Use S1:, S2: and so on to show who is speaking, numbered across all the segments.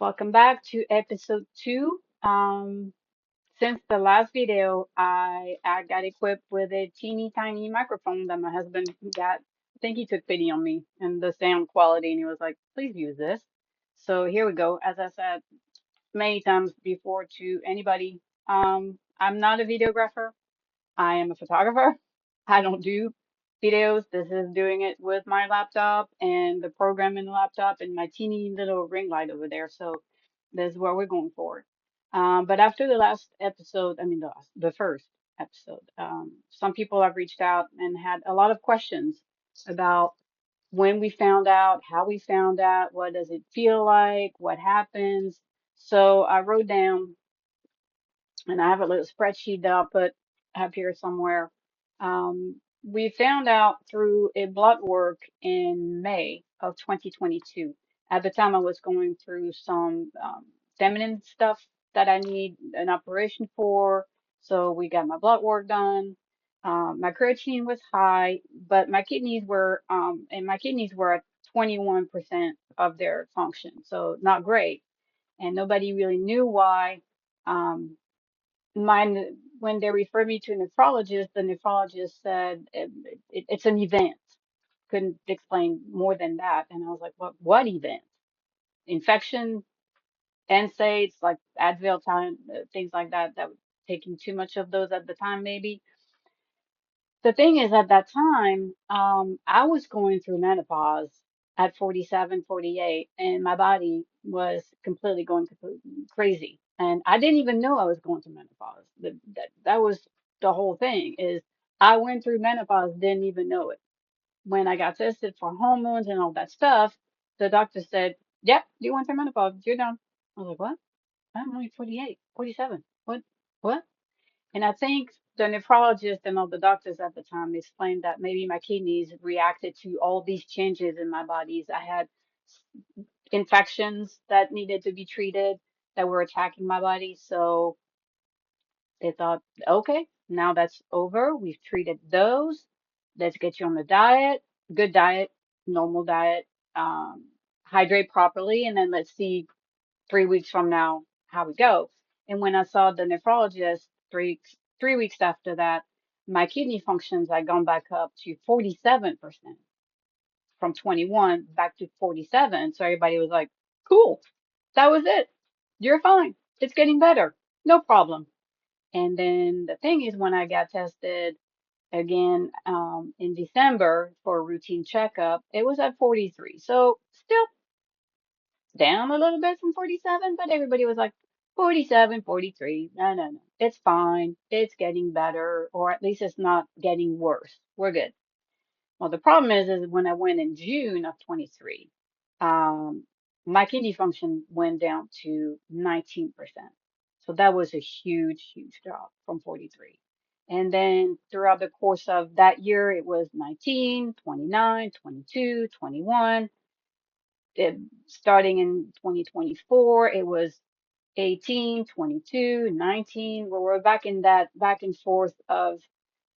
S1: Welcome back to episode two. Since the last video, I got equipped with a teeny tiny microphone that my husband got. I think he took pity on me and the sound quality, and he was like, "Please use this." So here we go. As I said many times before to anybody, I'm not a videographer. I am a photographer. I don't do videos. This is doing it with my laptop and the program in the laptop and my teeny little ring light over there. So this is what we're going for. But after the last episode, I mean the first episode, some people have reached out and had a lot of questions about when we found out, how we found out, what does it feel like, what happens. So I wrote down and I have a little spreadsheet that I'll put up here somewhere. We found out through a blood work in May of 2022. At the time, I was going through some feminine stuff that I need an operation for. So we got my blood work done. My creatinine was high, but my kidneys were at 21% of their function, so not great. And nobody really knew why. Um, mine when they referred me to a nephrologist, the nephrologist said it's an event. Couldn't explain more than that, and I was like, what event? Infection, NSAIDs, like Advil, time, things like that. That was taking too much of those at the time, maybe. The thing is, at that time, I was going through menopause at 47, 48, and my body was completely going crazy. And I didn't even know I was going through menopause. That was the whole thing is I went through menopause, didn't even know it. When I got tested for hormones and all that stuff, the doctor said, "Yep, you went through menopause. You're done." I was like, "What? I'm only 48, 47. What? What?" And I think the nephrologist and all the doctors at the time explained that maybe my kidneys reacted to all these changes in my bodies. I had infections that needed to be treated that were attacking my body. So they thought, okay, now that's over. We've treated those. Let's get you on the diet, good diet, normal diet, um, hydrate properly, and then let's see 3 weeks from now how we go. And when I saw the nephrologist 3 weeks after that, my kidney functions had gone back up to 47% from 21 back to 47. So everybody was like, cool, that was it. You're fine. It's getting better. No problem. And then the thing is, when I got tested again in December for a routine checkup, it was at 43. So still down a little bit from 47, but everybody was like 47, 43. No, no, no. It's fine. It's getting better, or at least it's not getting worse. We're good. Well, the problem is when I went in June of 23, um, my kidney function went down to 19%. So that was a huge, huge drop from 43. And then throughout the course of that year, it was 19, 29, 22, 21. Starting in 2024, it was 18, 22, 19, where we're back in that back and forth of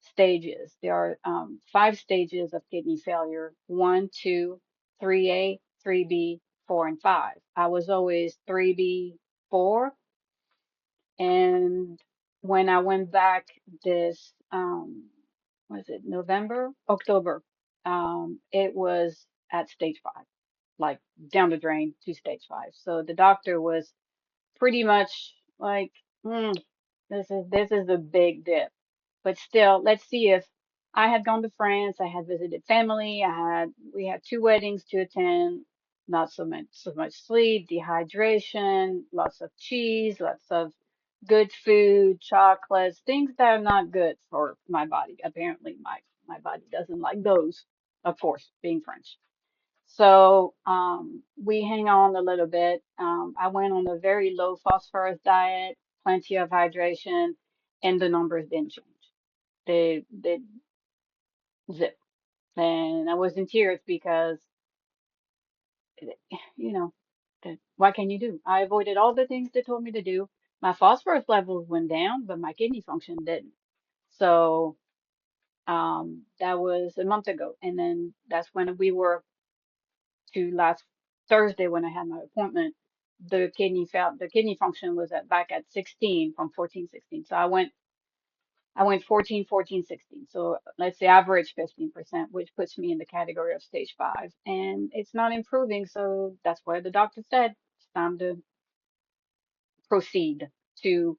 S1: stages. There are five stages of kidney failure: one, two, 3A, 3B, 4, and 5. I was always 3B, 4. And when I went back this, was it November, October, it was at stage 5, like down the drain to stage 5. So the doctor was pretty much like, hmm, this is a big dip. But still, let's see if I had gone to France, I had visited family, we had two weddings to attend, not so much sleep, dehydration, lots of cheese, lots of good food, chocolates, things that are not good for my body. Apparently my body doesn't like those, of course, being French. So we hang on a little bit. I went on a very low phosphorus diet, plenty of hydration, and the numbers didn't change. They zip. And I was in tears because, you know, what can you do? I avoided all the things they told me to do. My phosphorus levels went down, but my kidney function didn't. So that was a month ago. And then that's when we were to last Thursday when I had my appointment. the kidney function was back at 16 from 14, 16. So I went 14, 14, 16. So let's say average 15%, which puts me in the category of stage 5. And it's not improving. So that's why the doctor said it's time to proceed to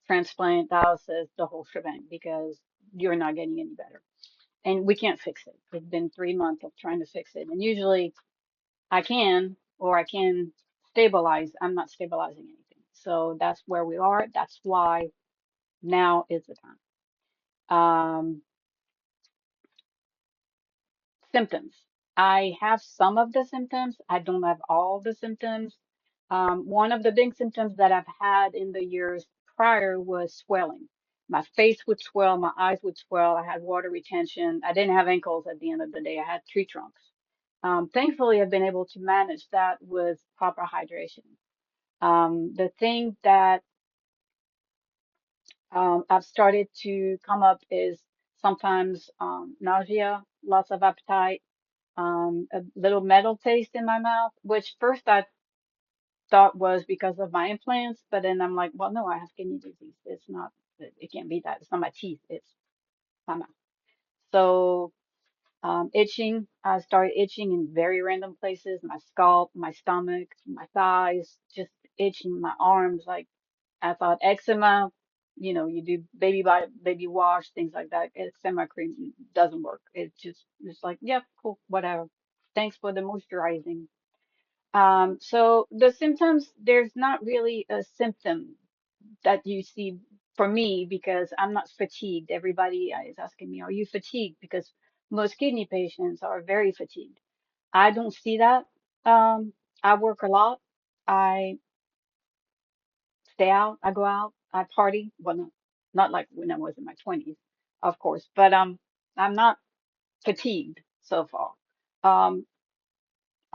S1: transplant, dialysis, the whole shebang, because you're not getting any better. And we can't fix it. It's been 3 months of trying to fix it. And usually I can, or I can stabilize. I'm not stabilizing anything. So that's where we are. That's why now is the time. Symptoms. I have some of the symptoms. I don't have all the symptoms. One of the big symptoms that I've had in the years prior was swelling. My face would swell, my eyes would swell. I had water retention. I didn't have ankles at the end of the day. I had tree trunks. Thankfully, I've been able to manage that with proper hydration. The thing that I've started to come up is sometimes nausea, loss of appetite, a little metal taste in my mouth, which first I thought was because of my implants, but then I'm like, well, no, I have kidney disease. It's not, it can't be that. It's not my teeth, it's my mouth. So, itching, I started itching in very random places, my scalp, my stomach, my thighs, just itching, my arms. Like I thought eczema, you do baby wash, things like that. Eczema cream doesn't work. It's like, yeah, cool, whatever. Thanks for the moisturizing. So the symptoms, there's not really a symptom that you see for me because I'm not fatigued. Everybody is asking me, are you fatigued? Because most kidney patients are very fatigued. I don't see that. Um, I work a lot. I stay out. I go out. I party. Well, not like when I was in my 20s, of course, but I'm not fatigued so far. Um,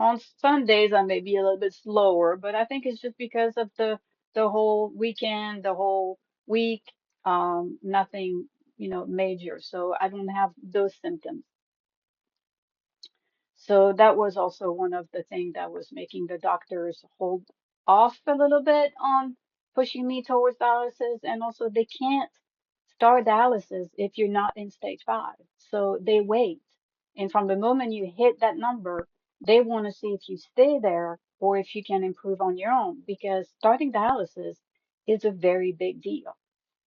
S1: On Sundays, I may be a little bit slower, but I think it's just because of the whole weekend, the whole week, nothing, major. So I don't have those symptoms. So that was also one of the things that was making the doctors hold off a little bit on pushing me towards dialysis. And also, they can't start dialysis if you're not in stage 5. So they wait. And from the moment you hit that number, they want to see if you stay there or if you can improve on your own, because starting dialysis is a very big deal.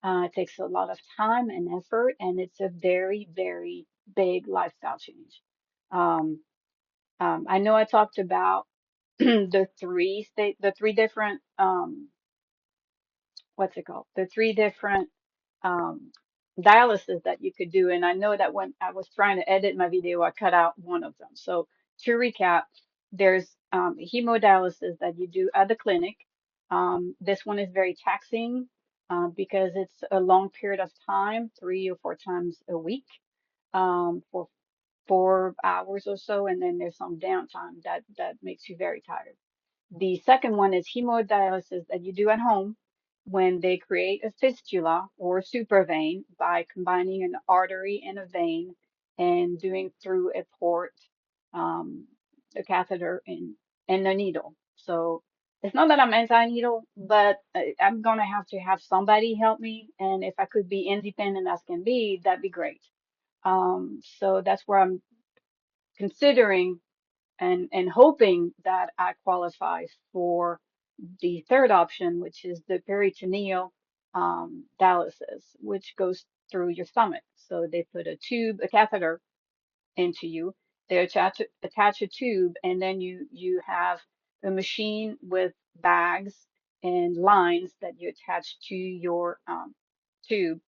S1: It takes a lot of time and effort, and it's a very, very big lifestyle change. Um, I know I talked about the three different, what's it called? The three different um, dialysis that you could do. And I know that when I was trying to edit my video, I cut out one of them. So to recap, there's hemodialysis that you do at the clinic. This one is very taxing because it's a long period of time, 3 or 4 times a week, for 4 hours or so, and then there's some downtime that makes you very tired. The second one is hemodialysis that you do at home when they create a fistula or super vein by combining an artery and a vein and doing through a port, um, a catheter and a needle. So it's not that I'm anti-needle, but I'm gonna have to have somebody help me, and if I could be independent as can be, that'd be great. So that's where I'm considering and hoping that I qualify for the third option, which is the peritoneal dialysis, which goes through your stomach. So they put a catheter into you. They attach a tube, and then you have a machine with bags and lines that you attach to your tube,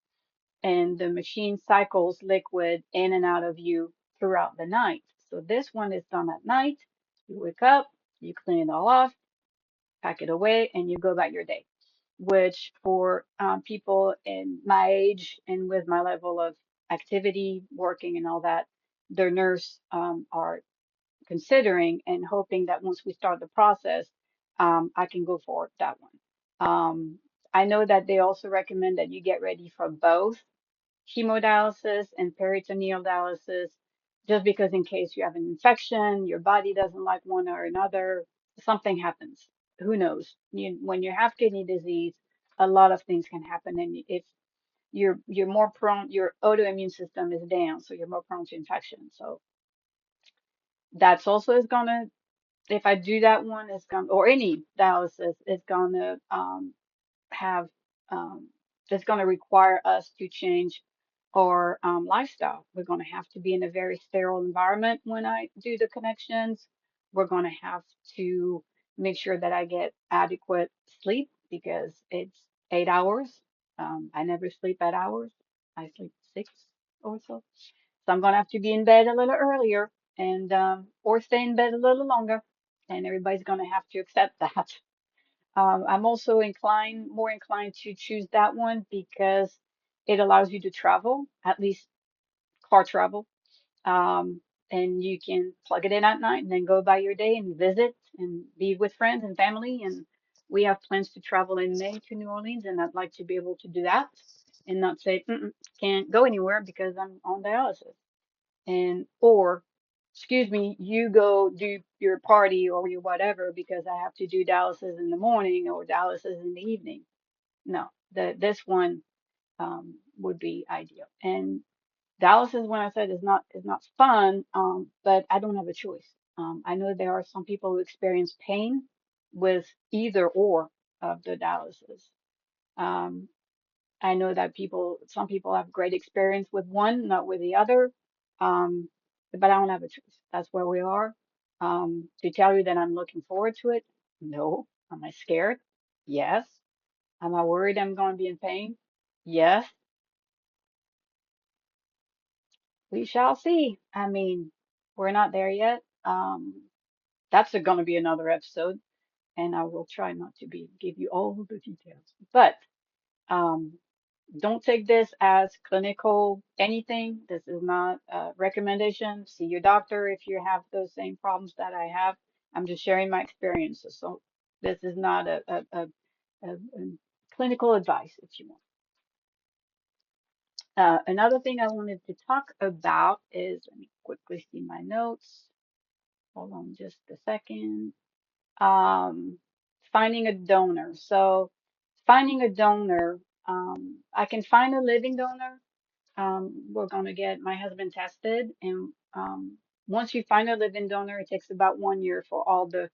S1: and the machine cycles liquid in and out of you throughout the night. So this one is done at night. You wake up, you clean it all off, pack it away, and you go about your day. Which for people in my age and with my level of activity, working and all that, their nurse are considering and hoping that once we start the process, I can go for that one. I know that they also recommend that you get ready for both hemodialysis and peritoneal dialysis, just because in case you have an infection, your body doesn't like one or another, something happens. who knows? When you have kidney disease, a lot of things can happen, and if you're more prone, your autoimmune system is down, so you're more prone to infection. So that's also is gonna, if I do that one, it's gonna, or any dialysis, it's gonna have um, that's going to require us to change our lifestyle. We're going to have to be in a very sterile environment when I do the connections. We're going to have to make sure that I get adequate sleep because it's 8 hours. I never sleep 8 hours. I sleep six or so. So I'm going to have to be in bed a little earlier and or stay in bed a little longer. And everybody's going to have to accept that. I'm also more inclined to choose that one because it allows you to travel, at least car travel. Um, and you can plug it in at night and then go by your day and visit and be with friends and family. And we have plans to travel in May to New Orleans, and I'd like to be able to do that and not say, can't go anywhere because I'm on dialysis. And, or, excuse me, you go do your party or your whatever because I have to do dialysis in the morning or dialysis in the evening. No, this one would be ideal. And dialysis, when I said is not fun, but I don't have a choice. I know there are some people who experience pain with either or of the dialysis. Um, I know that some people have great experience with one, not with the other. Um, but I don't have a choice. That's where we are. To tell you that I'm looking forward to it, no. Am I scared? Yes. Am I worried I'm going to be in pain? Yes. We shall see. I mean, we're not there yet. That's going to be another episode, and I will try not to give you all the details. But um, don't take this as clinical anything. This is not a recommendation. See your doctor if you have those same problems that I have. I'm just sharing my experiences. So this is not a clinical advice, if you want. Another thing I wanted to talk about is, let me quickly see my notes. Hold on just a second. Um, Finding a donor. So finding a donor, I can find a living donor. We're going to get my husband tested, and once you find a living donor, it takes about 1 year for all the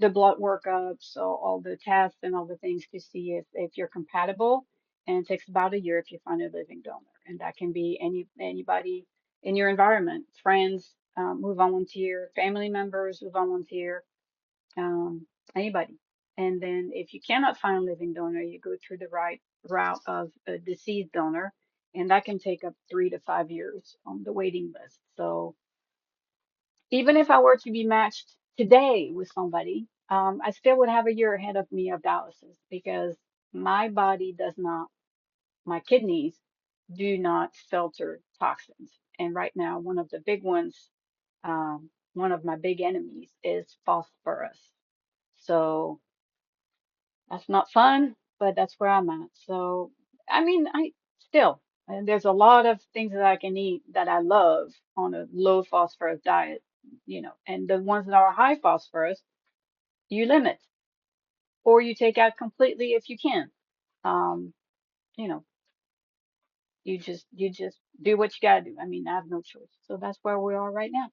S1: blood workup, so all the tests and all the things to see if you're compatible. And it takes about a year if you find a living donor, and that can be anybody in your environment, friends who volunteer, family members who volunteer, um, anybody. And then if you cannot find a living donor, you go through the right route of a deceased donor, and that can take up 3 to 5 years on the waiting list. So even if I were to be matched today with somebody, I still would have a year ahead of me of dialysis because my body does not, my kidneys do not filter toxins. And right now, one of the big ones, one of my big enemies is phosphorus. So that's not fun, but that's where I'm at. So, I mean, and there's a lot of things that I can eat that I love on a low phosphorus diet, and the ones that are high phosphorus, you limit or you take out completely if you can. Um, you know, you just do what you gotta do. I mean, I have no choice. So that's where we are right now.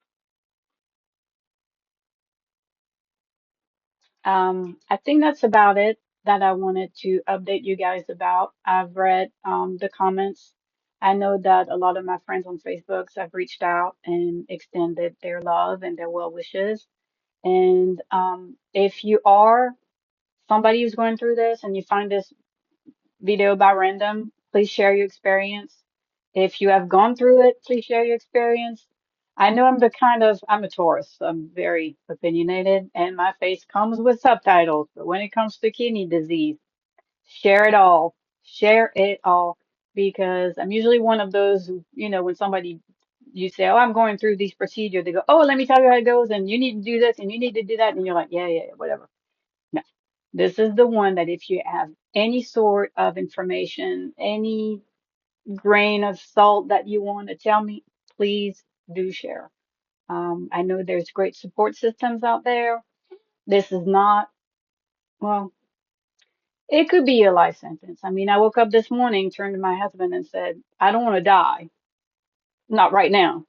S1: I think that's about it that I wanted to update you guys about. I've read the comments. I know that a lot of my friends on Facebook have reached out and extended their love and their well wishes. And if you are somebody who's going through this and you find this video by random, please share your experience. If you have gone through it, please share your experience. I know I'm a Taurus, so I'm very opinionated, and my face comes with subtitles. But when it comes to kidney disease, share it all. Share it all. Because I'm usually one of those who, when you say, oh, I'm going through these procedures, they go, oh, let me tell you how it goes, and you need to do this, and you need to do that. And you're like, yeah, yeah, yeah, whatever. No, this is the one that if you have any sort of information, any grain of salt that you want to tell me, please do share. I know there's great support systems out there. This is not Well, it could be a life sentence. I mean, I woke up this morning, turned to my husband and said, I don't want to die. Not right now.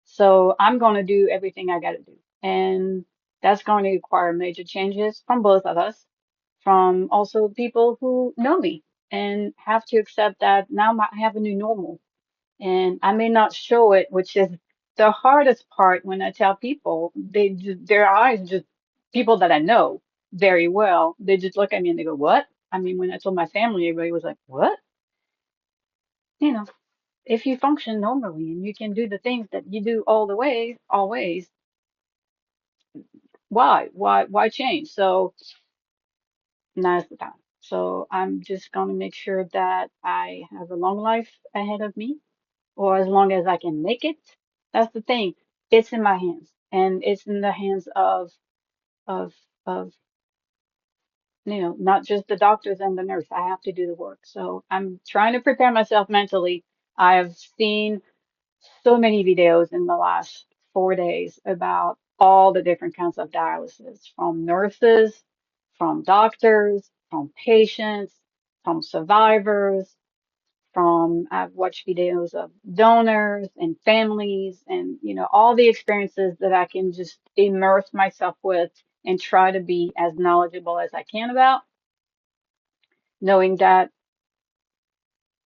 S1: So I'm going to do everything I got to do. And that's going to require major changes from both of us, from also people who know me and have to accept that now I have a new normal. And I may not show it, which is the hardest part when I tell people, they just, their eyes just, people that I know very well, they just look at me and they go, what? I mean, when I told my family, everybody was like, what? You know, if you function normally and you can do the things that you do all the way, always, why change? So now's the time. So I'm just going to make sure that I have a long life ahead of me, or as long as I can make it. That's the thing. It's in my hands, and it's in the hands of of not just the doctors and the nurse. I have to do the work. So I'm trying to prepare myself mentally. I've seen so many videos in the last 4 days about all the different kinds of dialysis, from nurses, from doctors, from patients, from survivors, from I've watched videos of donors and families and all the experiences that I can just immerse myself with and try to be as knowledgeable as I can about, knowing that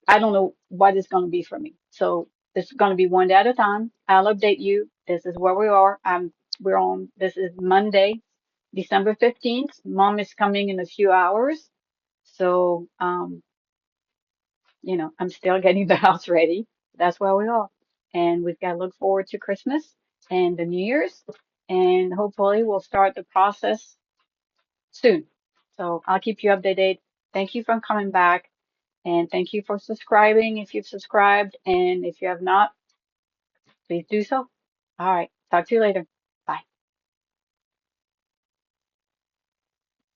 S1: I don't know what it's going to be for me. So it's going to be one day at a time. I'll update you. This is where we are. We're on, this is Monday, December 15th. Mom is coming in a few hours. So, I'm still getting the house ready. That's where we are. And we've got to look forward to Christmas and the New Year's. And hopefully we'll start the process soon. So I'll keep you updated. Thank you for coming back. And thank you for subscribing if you've subscribed. And if you have not, please do so. All right. Talk to you later.